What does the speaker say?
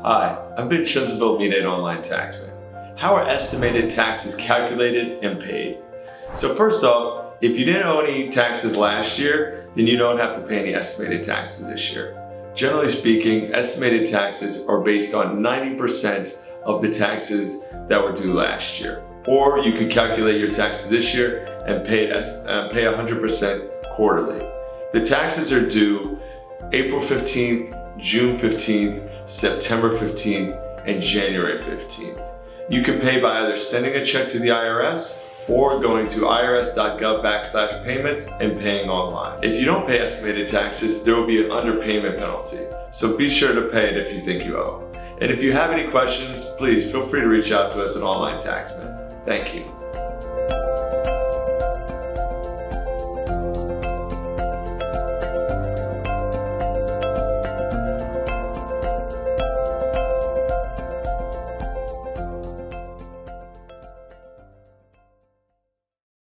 Hi, I'm Vincenzo Villamena Online Taxman. How are estimated taxes calculated and paid? So first off, if you didn't owe any taxes last year, then you don't have to pay any estimated taxes this year. Generally speaking, estimated taxes are based on 90% of the taxes that were due last year. Or you could calculate your taxes this year and pay 100% quarterly. The taxes are due April 15th, June 15th, September 15th, and January 15th. You can pay by either sending a check to the IRS or going to irs.gov/payments and paying online. If you don't pay estimated taxes, there will be an underpayment penalty. So be sure to pay it if you think you owe. And if you have any questions, please feel free to reach out to us at Online Taxman. Thank you.